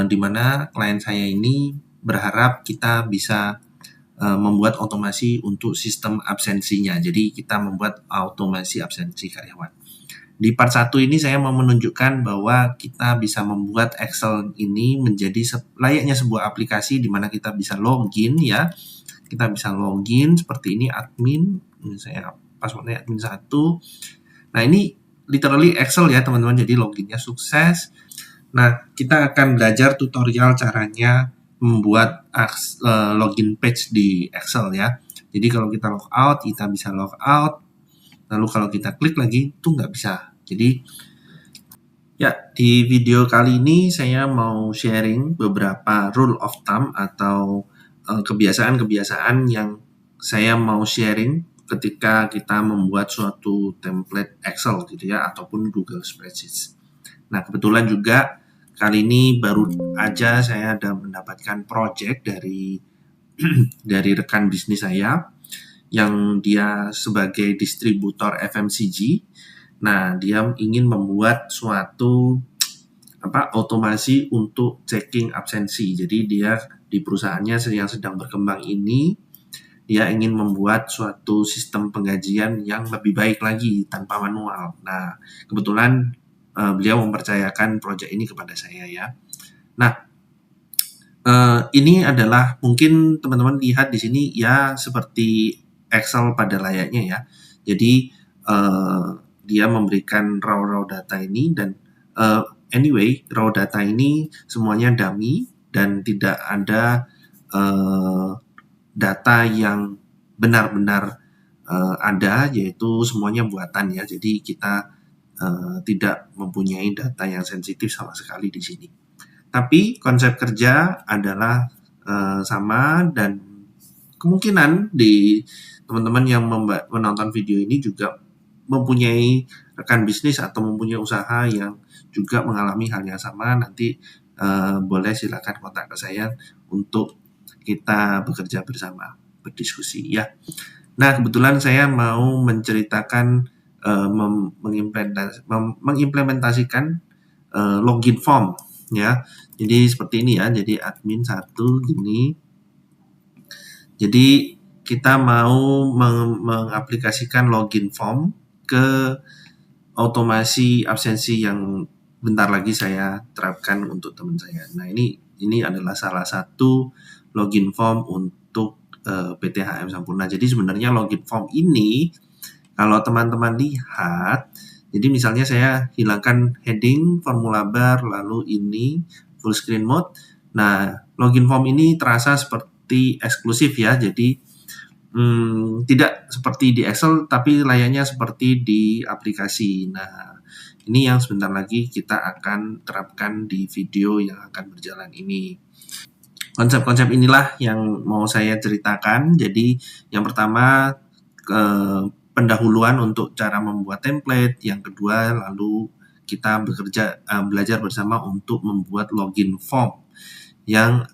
di mana klien saya ini berharap kita bisa membuat otomasi untuk sistem absensinya. Jadi kita membuat otomasi absensi karyawan. Di part 1 ini saya mau menunjukkan bahwa kita bisa membuat Excel ini menjadi layaknya sebuah aplikasi di mana kita bisa login ya. Kita bisa login seperti ini, admin, ini saya passwordnya admin 1. Nah, ini literally Excel ya teman-teman, jadi loginnya sukses. Nah, kita akan belajar tutorial caranya membuat login page di Excel ya. Jadi kalau kita log out, kita bisa log out. Lalu kalau kita klik lagi, itu nggak bisa. Jadi, ya di video kali ini saya mau sharing beberapa rule of thumb atau kebiasaan-kebiasaan yang saya mau sharing ketika kita membuat suatu template Excel gitu ya, ataupun Google Spreadsheet. Nah, kebetulan juga kali ini baru aja saya ada mendapatkan project dari rekan bisnis saya yang dia sebagai distributor FMCG. Nah, dia ingin membuat suatu otomasi untuk checking absensi. Jadi dia di perusahaannya yang sedang berkembang ini, dia ingin membuat suatu sistem penggajian yang lebih baik lagi tanpa manual. Nah, kebetulan beliau mempercayakan proyek ini kepada saya ya. Nah, ini adalah mungkin teman-teman lihat di sini ya seperti Excel pada layaknya ya. Jadi dia memberikan raw data ini dan anyway raw data ini semuanya dummy dan tidak ada data yang benar-benar ada, yaitu semuanya buatan ya. Jadi kita tidak mempunyai data yang sensitif sama sekali di sini. Tapi konsep kerja adalah sama dan kemungkinan di teman-teman yang menonton video ini juga mempunyai rekan bisnis atau mempunyai usaha yang juga mengalami hal yang sama. Nanti boleh silakan kontak ke saya untuk kita bekerja bersama, berdiskusi ya. Nah, kebetulan saya mau menceritakan mengimplementasikan login form ya. Jadi seperti ini ya. Jadi admin 1 gini. Jadi kita mau mengaplikasikan login form ke otomasi absensi yang bentar lagi saya terapkan untuk teman saya. Nah, ini adalah salah satu login form untuk PT HM Sampurna. Jadi sebenarnya login form ini kalau teman-teman lihat, jadi misalnya saya hilangkan heading, formula bar, lalu ini full screen mode. Nah, login form ini terasa seperti eksklusif ya. Jadi tidak seperti di Excel, tapi layaknya seperti di aplikasi. Nah, ini yang sebentar lagi kita akan terapkan di video yang akan berjalan ini. Konsep-konsep inilah yang mau saya ceritakan. Jadi, yang pertama pendahuluan untuk cara membuat template. Yang kedua, lalu kita belajar bersama untuk membuat login form yang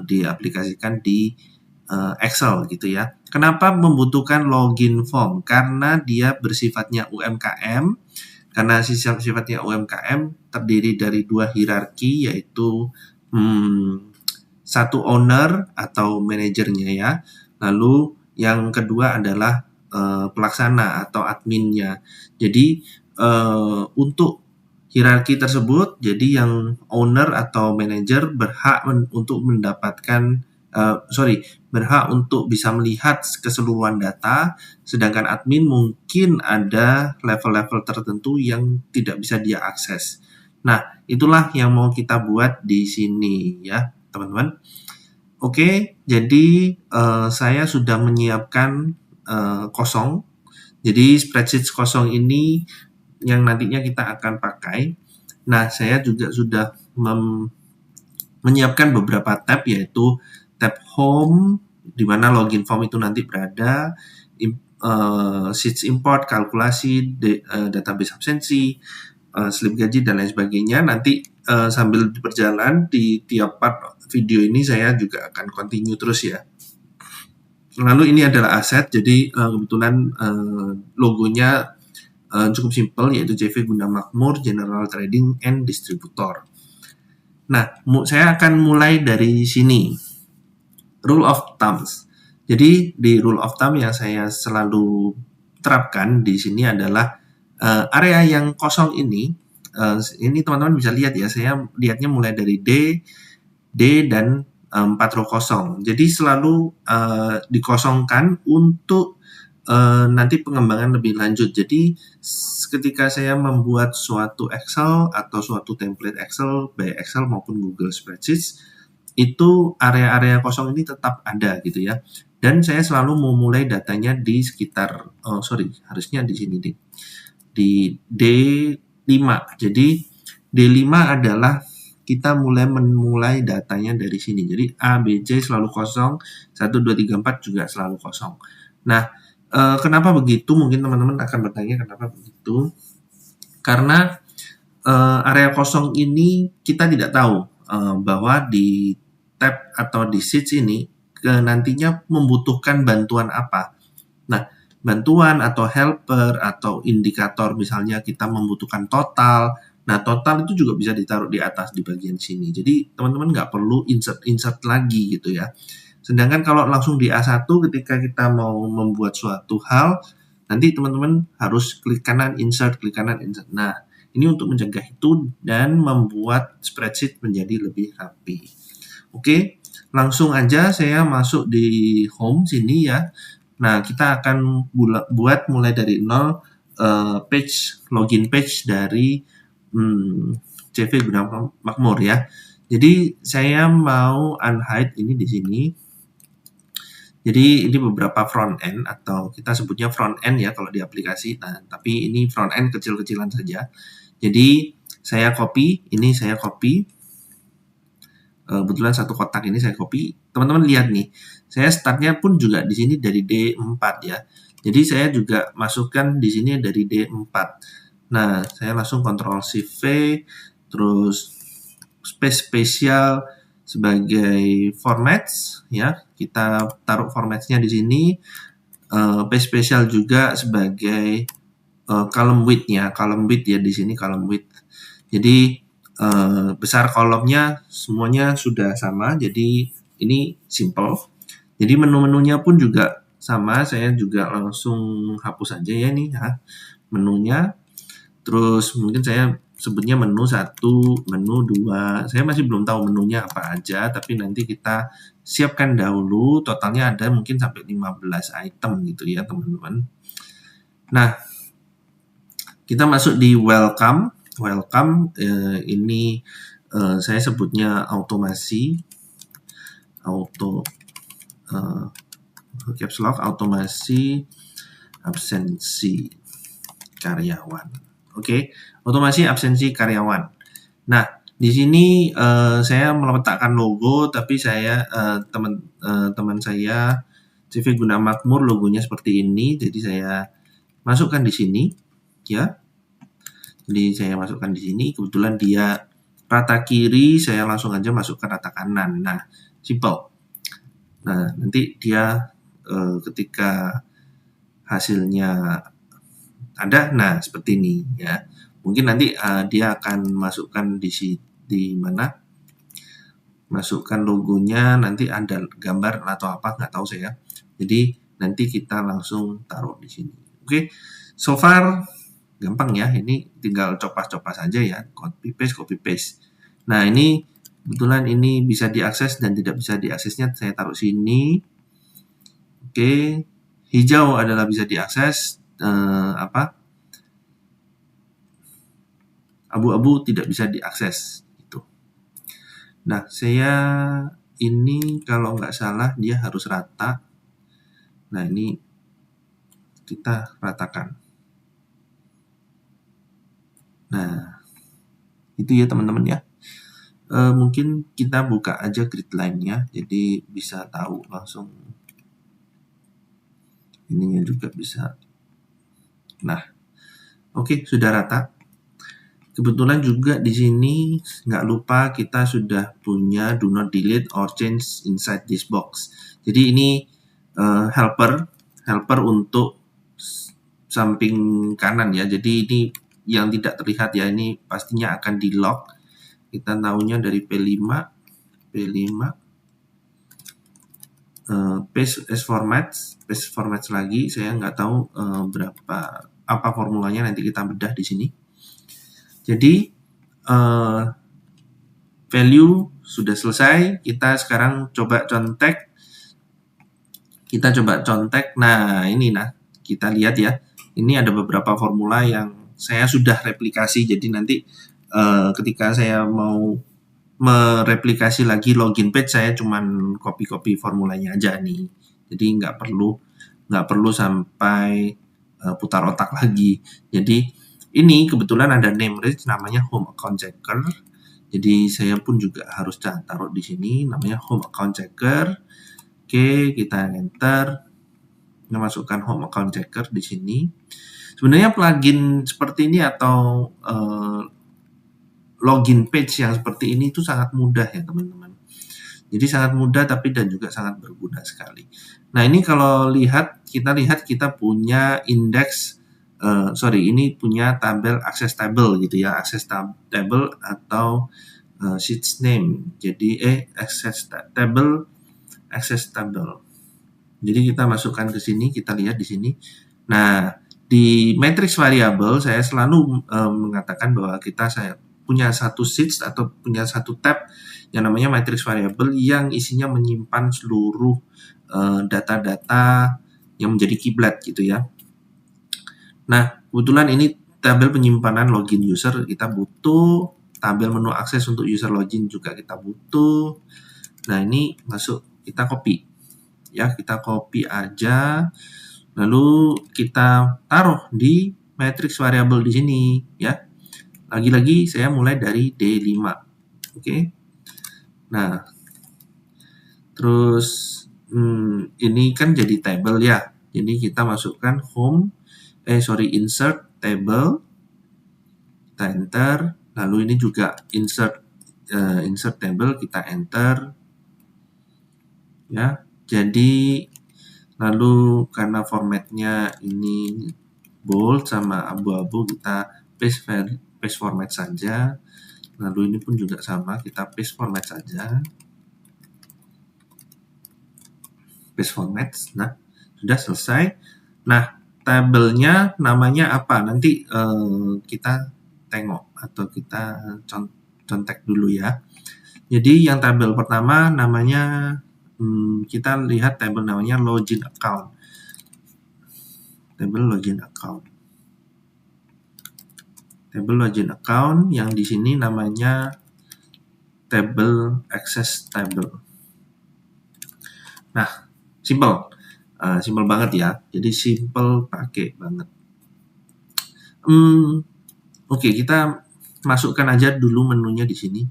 diaplikasikan di Excel gitu ya. Kenapa membutuhkan login form? Karena dia bersifatnya UMKM. Karena sifatnya UMKM terdiri dari 2 hierarki, yaitu satu owner atau manajernya ya. Lalu yang kedua adalah pelaksana atau adminnya. Jadi untuk hierarki tersebut, jadi yang owner atau manajer berhak untuk mendapatkan berhak untuk bisa melihat keseluruhan data, sedangkan admin mungkin ada level-level tertentu yang tidak bisa dia akses. Nah, itulah yang mau kita buat di sini ya, teman-teman. Oke, jadi saya sudah menyiapkan kosong. Jadi spreadsheet kosong ini yang nantinya kita akan pakai. Nah, saya juga sudah menyiapkan beberapa tab, yaitu tab home, di mana login form itu nanti berada, sheets import, kalkulasi, database absensi, slip gaji, dan lain sebagainya. Nanti sambil berjalan di tiap part video ini saya juga akan continue terus ya. Lalu ini adalah aset, jadi kebetulan logonya cukup simpel, yaitu CV Gunda Makmur, General Trading and Distributor. Nah, saya akan mulai dari sini. Rule of thumbs. Jadi di rule of thumb yang saya selalu terapkan di sini adalah area yang kosong ini teman-teman bisa lihat ya, saya lihatnya mulai dari D dan 4 row kosong. Jadi selalu dikosongkan untuk nanti pengembangan lebih lanjut. Jadi ketika saya membuat suatu Excel atau suatu template Excel, baik Excel maupun Google Spreadsheet, itu area-area kosong ini tetap ada gitu ya. Dan saya selalu memulai datanya di sekitar, harusnya di sini deh, di D5. Jadi D5 adalah kita memulai datanya dari sini. Jadi A, B, C selalu kosong, 1, 2, 3, 4 juga selalu kosong. Nah, kenapa begitu? Mungkin teman-teman akan bertanya kenapa begitu. Karena area kosong ini kita tidak tahu bahwa di tab atau di sheets ini nantinya membutuhkan bantuan apa. Nah, bantuan atau helper atau indikator misalnya kita membutuhkan total. Nah, total itu juga bisa ditaruh di atas di bagian sini. Jadi, teman-teman nggak perlu insert lagi gitu ya. Sedangkan kalau langsung di A1 ketika kita mau membuat suatu hal, nanti teman-teman harus klik kanan insert, klik kanan insert. Nah, ini untuk mencegah itu dan membuat spreadsheet menjadi lebih rapi. Oke, langsung aja saya masuk di home sini ya. Nah, kita akan buat mulai dari nol login page dari CV Gunawan Makmur ya. Jadi saya mau unhide ini di sini. Jadi ini beberapa front end atau kita sebutnya front end ya kalau di aplikasi. Nah, tapi ini front end kecil-kecilan saja. Jadi saya copy, ini saya copy. Kebetulan satu kotak ini saya copy. Teman-teman lihat nih, saya startnya pun juga di sini dari D4 ya. Jadi saya juga masukkan di sini dari D4. Nah, saya langsung Ctrl Shift V, terus space spesial sebagai formats ya. Kita taruh formatsnya di sini. Space spesial juga sebagai column width ya di sini column width. Jadi besar kolomnya semuanya sudah sama, jadi ini simple. Jadi menu-menunya pun juga sama, saya juga langsung hapus aja ya nih ya menunya. Terus mungkin saya sebutnya menu 1, menu 2. Saya masih belum tahu menunya apa aja, tapi nanti kita siapkan dahulu. Totalnya ada mungkin sampai 15 item gitu ya teman-teman. Nah, kita masuk di welcome. Ini saya sebutnya automasi caps lock automasi absensi karyawan. Oke, otomasi absensi karyawan. Nah, di sini saya meletakkan logo, tapi saya teman saya CV Gunawan Makmur logonya seperti ini, jadi saya masukkan di sini ya. Jadi saya masukkan di sini, kebetulan dia rata kiri, saya langsung aja masukkan rata kanan. Nah, simple. Nah, nanti dia ketika hasilnya ada, nah seperti ini ya. Mungkin nanti dia akan masukkan di mana? Masukkan logonya, nanti ada gambar atau apa, nggak tahu saya. Jadi nanti kita langsung taruh di sini. Oke, so far gampang ya, ini tinggal copas-copas saja ya, copy paste. Nah, ini kebetulan ini bisa diakses dan tidak bisa diaksesnya saya taruh sini. Oke, hijau adalah bisa diakses, abu-abu tidak bisa diakses gitu. Nah, saya ini kalau nggak salah dia harus rata. Nah, ini kita ratakan. Nah, itu ya teman-teman ya. Mungkin kita buka aja grid line-nya, jadi bisa tahu langsung. Ininya juga bisa. Nah, oke, sudah rata. Kebetulan juga di sini nggak lupa kita sudah punya do not delete or change inside this box. Jadi ini helper untuk samping kanan ya. Jadi ini yang tidak terlihat ya, ini pastinya akan di lock kita tahunya dari P5 paste as formats lagi, saya nggak tahu berapa apa formulanya, nanti kita bedah di sini. Jadi value sudah selesai, kita sekarang coba contek. Nah ini, kita lihat ya, ini ada beberapa formula yang saya sudah replikasi, jadi nanti ketika saya mau mereplikasi lagi login page, saya cuman copy formulanya aja nih, jadi nggak perlu sampai putar otak lagi. Jadi ini kebetulan ada name range namanya home account checker, jadi saya pun juga harus taruh di sini namanya home account checker. Oke, kita enter, kita masukkan home account checker di sini. Sebenarnya plugin seperti ini atau login page yang seperti ini itu sangat mudah ya teman-teman. Jadi sangat mudah dan juga sangat berguna sekali. Nah ini kalau kita punya indeks, ini punya tabel access table gitu ya, access table atau sheets name. Jadi access table. Jadi kita masukkan ke sini, kita lihat di sini. Nah di matrix variable saya selalu mengatakan bahwa saya punya satu sheets atau punya satu tab yang namanya matrix variable yang isinya menyimpan seluruh data-data yang menjadi kiblat gitu ya. Nah, kebetulan ini tabel penyimpanan login user kita butuh, tabel menu akses untuk user login juga kita butuh. Nah, ini masuk, kita copy. Ya, kita copy aja. Lalu kita taruh di matrix variable di sini ya. Lagi-lagi saya mulai dari D5. Oke. Nah, terus ini kan jadi table ya. Jadi kita masukkan insert table. Kita enter. Lalu ini juga insert table, kita enter. Ya. Jadi lalu karena formatnya ini bold sama abu-abu, kita paste format saja. Lalu ini pun juga sama, kita paste format saja. Paste format. Nah, sudah selesai. Nah, tabelnya namanya apa? Nanti kita tengok atau kita contek dulu ya. Jadi yang tabel pertama namanya, kita lihat tabel namanya login account. Tabel login account yang di sini namanya table access table. Nah, simple banget ya. Jadi simple pakai banget. Oke, kita masukkan aja dulu menunya di sini.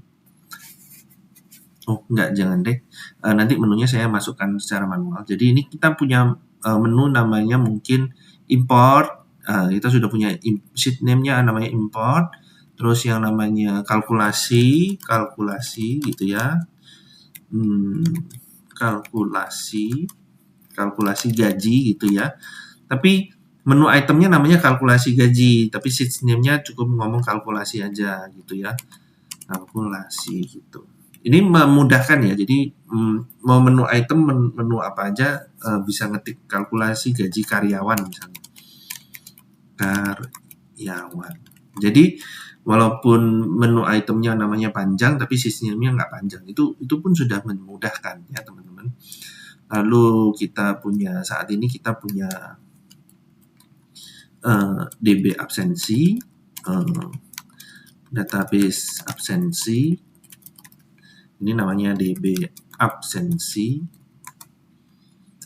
Oh, enggak, jangan deh. Nanti menunya saya masukkan secara manual. Jadi ini kita punya menu namanya mungkin import. Kita sudah punya sheet name-nya namanya import. Terus yang namanya kalkulasi gitu ya. Kalkulasi gaji gitu ya. Tapi menu itemnya namanya kalkulasi gaji, tapi sheet name-nya cukup ngomong kalkulasi aja gitu ya. Kalkulasi gitu. Ini memudahkan ya. Jadi mau menu item, menu apa aja bisa ngetik kalkulasi gaji karyawan misalnya. Karyawan. Jadi walaupun menu itemnya namanya panjang, tapi sistemnya nggak panjang. Itu pun sudah memudahkan ya teman-teman. Lalu saat ini kita punya DB absensi, database absensi. Ini namanya DB absensi.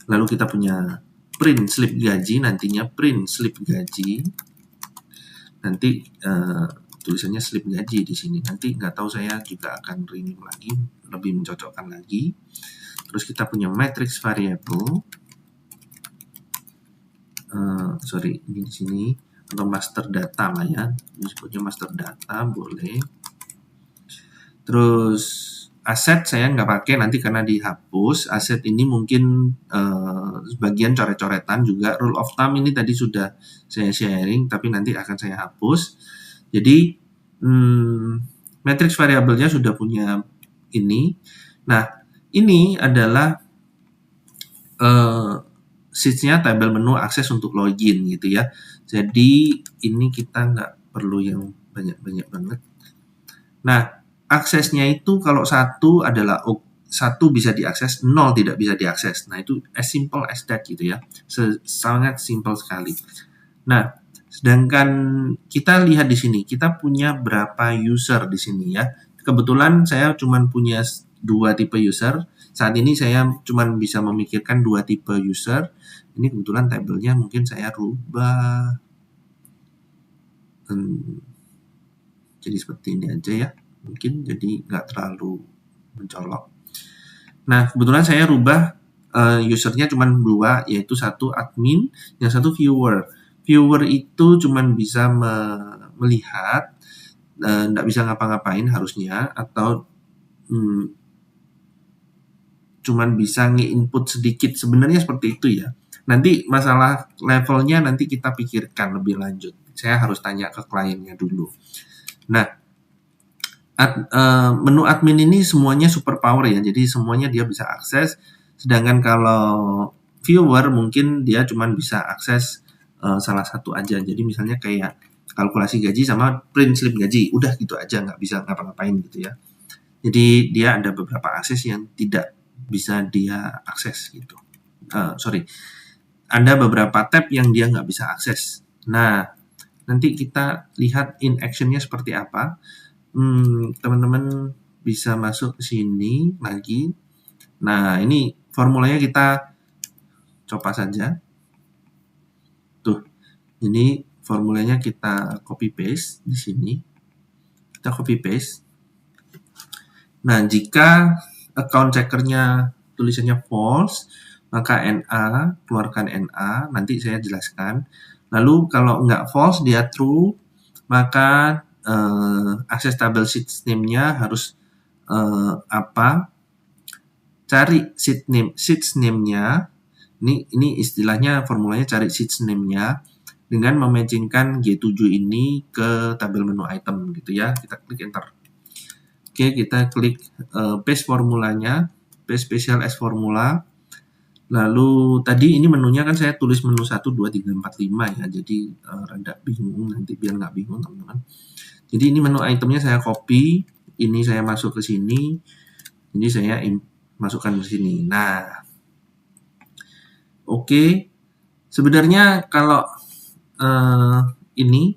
Lalu kita punya print slip gaji, nantinya print slip gaji. Nanti tulisannya slip gaji di sini. Nanti nggak tahu, saya juga akan rename lagi, lebih mencocokkan lagi. Terus kita punya matrix variable. Ini di sini atau master data lah ya. Disebutnya master data boleh. Terus aset saya nggak pakai nanti karena dihapus. Aset ini mungkin sebagian coret-coretan juga. Rule of thumb ini tadi sudah saya sharing, tapi nanti akan saya hapus. Jadi matrix variabelnya sudah punya ini. Nah, ini adalah sheets-nya tabel menu akses untuk login gitu ya. Jadi ini kita nggak perlu yang banyak-banyak banget. Nah, aksesnya itu kalau satu adalah satu bisa diakses, 0 tidak bisa diakses. Nah, itu as simple as that gitu ya. Sangat simple sekali. Nah, sedangkan kita lihat di sini, kita punya berapa user di sini ya. Kebetulan saya cuma punya 2 tipe user. Saat ini saya cuma bisa memikirkan 2 tipe user. Ini kebetulan tabelnya mungkin saya rubah jadi seperti ini aja ya. Mungkin jadi nggak terlalu mencolok. Nah, kebetulan saya rubah usernya cuma 2, yaitu satu admin, yang satu viewer. Viewer itu cuma bisa melihat, nggak bisa ngapa-ngapain harusnya, atau cuman bisa nge-input sedikit. Sebenarnya seperti itu ya. Nanti masalah levelnya nanti kita pikirkan lebih lanjut. Saya harus tanya ke kliennya dulu. Nah, menu admin ini semuanya super power ya. Jadi semuanya dia bisa akses. Sedangkan kalau viewer mungkin dia cuma bisa akses salah satu aja. Jadi misalnya kayak kalkulasi gaji sama print slip gaji. Udah gitu aja, nggak bisa ngapa-ngapain gitu ya. Jadi dia ada beberapa akses yang tidak bisa dia akses gitu. Ada beberapa tab yang dia nggak bisa akses. Nah, nanti kita lihat in action-nya seperti apa. Teman-teman bisa masuk ke sini lagi. Nah, ini formulanya kita coba saja. Tuh, ini formulanya kita copy paste di sini. Kita copy paste. Nah, jika account checkernya tulisannya false, maka NA, keluarkan NA, nanti saya jelaskan. Lalu kalau nggak false, dia true, maka akses tabel sheet name-nya harus apa? Cari sheet name-nya. Ini istilahnya formulanya cari sheet name-nya dengan mematchingkan G7 ini ke tabel menu item gitu ya. Kita klik enter. Oke, kita klik paste formulanya, paste special as formula. Lalu tadi ini menunya kan saya tulis menu 1, 2, 3, 4, 5 ya. Jadi rada bingung nanti, biar nggak bingung teman-teman. Jadi ini menu itemnya saya copy, ini saya masuk ke sini, ini saya masukkan ke sini. Nah, oke. Sebenarnya kalau ini,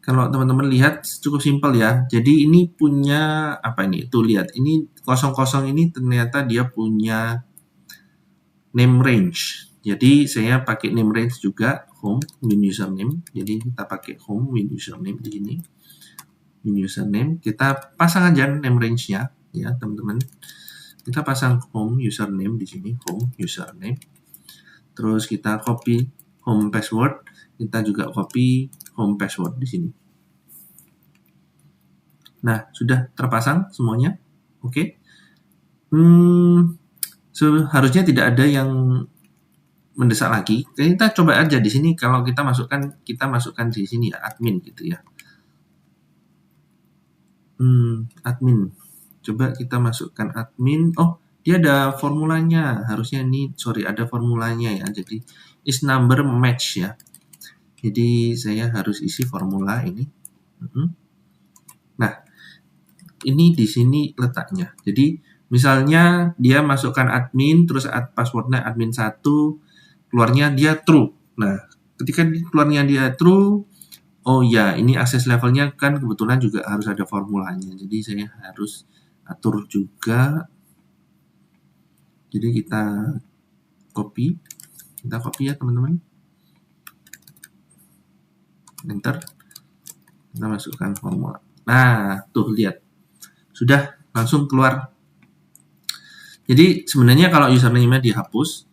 kalau teman-teman lihat cukup simpel ya. Jadi ini punya apa ini? Tuh lihat, ini 00 ini ternyata dia punya name range. Jadi saya pakai name range juga, home win username. Jadi kita pakai home win username di sini. Win username, kita pasang aja name range-nya ya, teman-teman. Kita pasang home username di sini, home username. Terus kita copy home password, kita juga copy home password di sini. Nah, sudah terpasang semuanya. Oke. Harusnya tidak ada yang mendesak lagi. Kita coba aja di sini, kalau kita masukkan di sini ya, admin gitu ya. Admin. Coba kita masukkan admin. Oh, dia ada formulanya. Harusnya ini, ada formulanya ya. Jadi is number match ya. Jadi saya harus isi formula ini. Nah, ini di sini letaknya. Jadi misalnya dia masukkan admin, terus passwordnya admin 1, keluarnya dia true. Nah, ketika keluarnya dia true, oh ya, ini akses levelnya kan kebetulan juga harus ada formulanya. Jadi saya harus atur juga. Jadi kita copy ya teman-teman. Enter. Kita masukkan formula. Nah, tuh lihat. Sudah langsung keluar. Jadi sebenarnya kalau username-nya dihapus,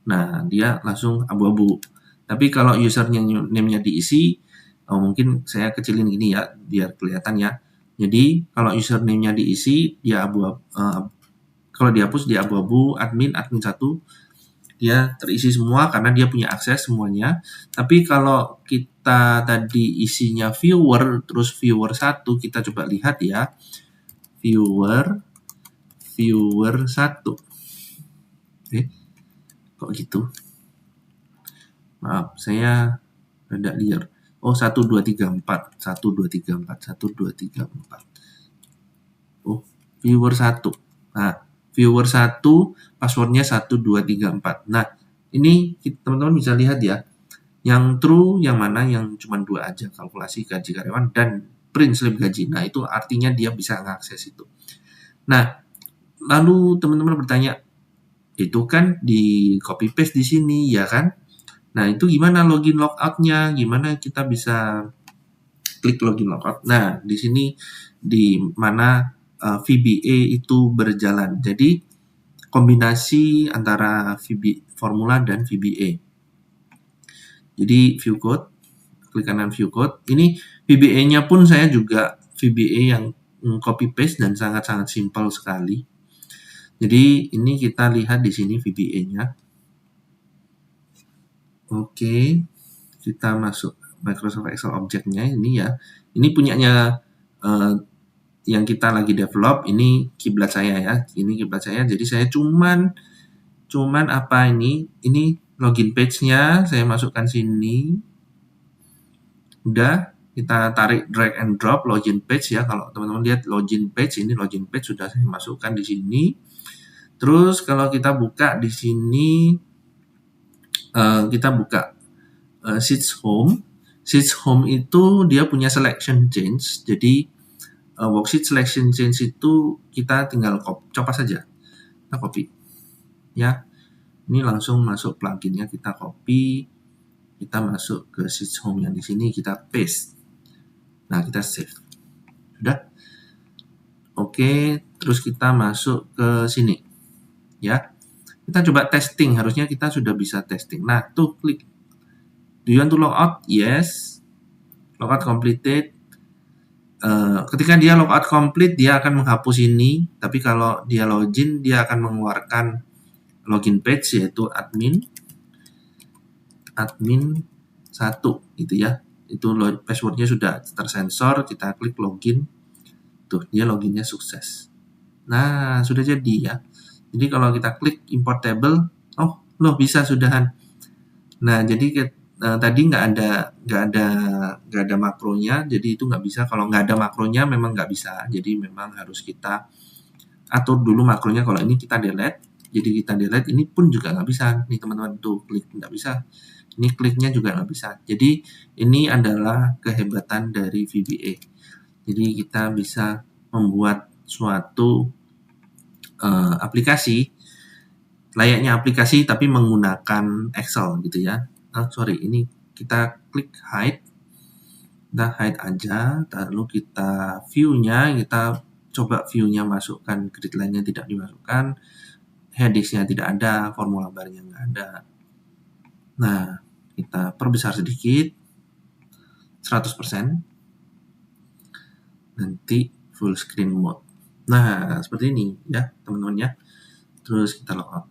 nah dia langsung abu-abu. Tapi kalau username-nya diisi, mungkin saya kecilin gini ya, biar kelihatan ya. Jadi kalau username-nya diisi, dia kalau dihapus dia abu-abu, admin 1. dia terisi semua karena dia punya akses semuanya. Tapi kalau kita tadi isinya viewer, terus viewer 1, kita coba lihat ya. Viewer 1. Kok gitu? Maaf, saya rada liar. Oh, 1, 2, 3, 4. 1, 2, 3, 4. 1, 2, 3, 4. Oh, viewer 1. Nah, viewer 1, passwordnya 1, 2, 3, 4. Nah, ini teman-teman bisa lihat ya. Yang true yang mana, yang cuma 2 aja, kalkulasi gaji karyawan dan print slip gaji. Nah, itu artinya dia bisa mengakses itu. Nah, lalu teman-teman bertanya, itu kan di copy paste di sini, ya kan? Nah, itu gimana login logout-nya? Gimana kita bisa klik login logout? Nah, di sini di mana VBA itu berjalan. Jadi, kombinasi antara formula dan VBA. Jadi, view code, klik kanan view code. Ini VBA-nya pun saya juga VBA yang copy paste dan sangat-sangat simpel sekali. Jadi ini kita lihat di sini VBA-nya. Oke, kita masuk Microsoft Excel objeknya ini ya. Ini punyanya yang kita lagi develop. Ini kiblat saya ya. Ini kiblat saya. Jadi saya cuman apa ini? Ini login page-nya saya masukkan sini. Udah, kita tarik drag and drop login page ya. Kalau teman-teman lihat login page, ini login page sudah saya masukkan di sini. Terus kalau kita buka di sini, kita buka Sheets Home. Sheets Home itu dia punya selection change. Jadi worksheet selection change itu kita tinggal copas saja. Kita copy. Ya. Ini langsung masuk pluginnya, kita copy. Kita masuk ke Sheets Home yang di sini, kita paste. Nah, kita save. Sudah? Oke, terus kita masuk ke sini. Ya. Kita coba testing, harusnya kita sudah bisa testing. Nah, tuh klik. Do you want to log out? Yes. Logout completed. Ketika dia logout complete, dia akan menghapus ini. Tapi kalau dia login, dia akan mengeluarkan login page, yaitu admin 1 gitu ya. Itu passwordnya sudah tersensor, kita klik login. Tuh, dia loginnya sukses. Nah, sudah jadi ya. Jadi kalau kita klik import table, oh, loh bisa sudahan. Nah, jadi tadi nggak ada makronya, jadi itu nggak bisa. Kalau nggak ada makronya memang nggak bisa. Jadi memang harus kita atur dulu makronya. Kalau ini kita delete, jadi kita delete, ini pun juga nggak bisa. Nih teman-teman tuh klik nggak bisa. Ini kliknya juga nggak bisa. Jadi ini adalah kehebatan dari VBA. Jadi kita bisa membuat suatu aplikasi layaknya aplikasi tapi menggunakan Excel gitu ya. Ini kita klik hide. Kita hide aja, lalu kita view-nya, kita coba view-nya masukkan, grid line-nya tidak dimasukkan, headings-nya tidak ada, formula bar-nya nggak ada. Nah, kita perbesar sedikit, 100%. Nanti full screen mode. Nah, seperti ini ya teman-teman ya. Terus kita logout.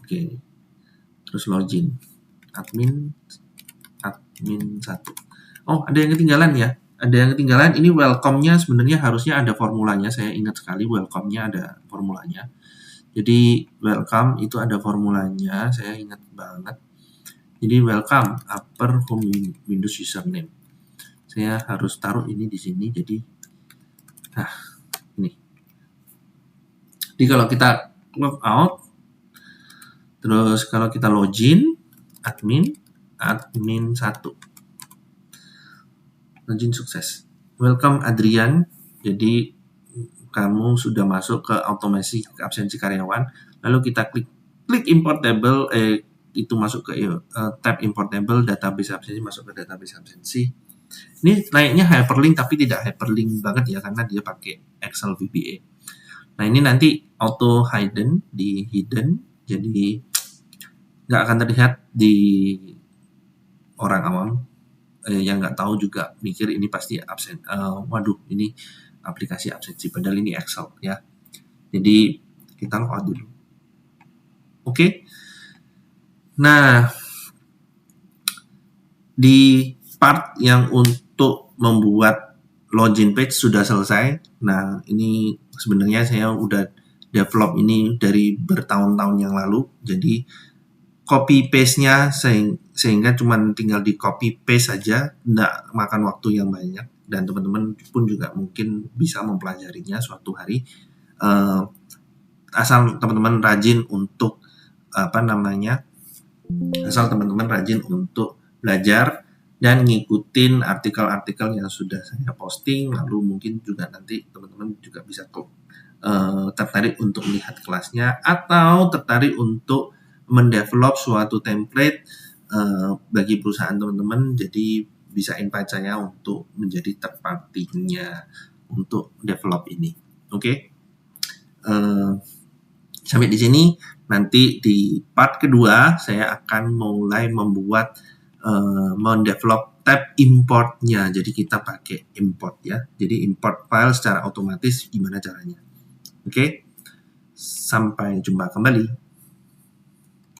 Oke. Terus login. Admin 1. Oh, ada yang ketinggalan ya. Ada yang ketinggalan. Ini welcome-nya sebenarnya harusnya ada formulanya. Saya ingat sekali welcome-nya ada formulanya. Jadi welcome itu ada formulanya. Saya ingat banget. Jadi welcome upper home Windows username. Saya harus taruh ini di sini. Jadi ini. Jadi kalau kita log out, terus kalau kita login, admin 1. Login sukses. Welcome Adrian. Jadi kamu sudah masuk ke otomasi absensi karyawan. Lalu kita klik import table, itu masuk ke tab import table, database absensi, masuk ke database absensi. Ini layaknya hyperlink tapi tidak hyperlink banget ya karena dia pakai Excel VBA. Nah, ini nanti auto hidden di hidden, jadi nggak akan terlihat di orang awam yang nggak tahu juga mikir ini pasti absen. Waduh, ini aplikasi absensi, padahal ini Excel ya. Jadi kita logout dulu. Oke. Nah, di part yang untuk membuat login page sudah selesai. Nah, ini sebenarnya saya udah develop ini dari bertahun-tahun yang lalu. Jadi copy paste-nya sehingga cuma tinggal di copy paste saja, nggak makan waktu yang banyak, dan teman-teman pun juga mungkin bisa mempelajarinya suatu hari. Asal teman-teman rajin untuk belajar dan ngikutin artikel-artikel yang sudah saya posting, lalu mungkin juga nanti teman-teman juga bisa tertarik untuk melihat kelasnya atau tertarik untuk mendevelop suatu template bagi perusahaan teman-teman, jadi bisa invite saya untuk menjadi third party-nya untuk develop ini. Oke. Sampai di sini. Nanti di part kedua saya akan mulai membuat mendevelop tab importnya. Jadi kita pakai import ya. Jadi import file secara otomatis gimana caranya. Oke. Sampai jumpa kembali.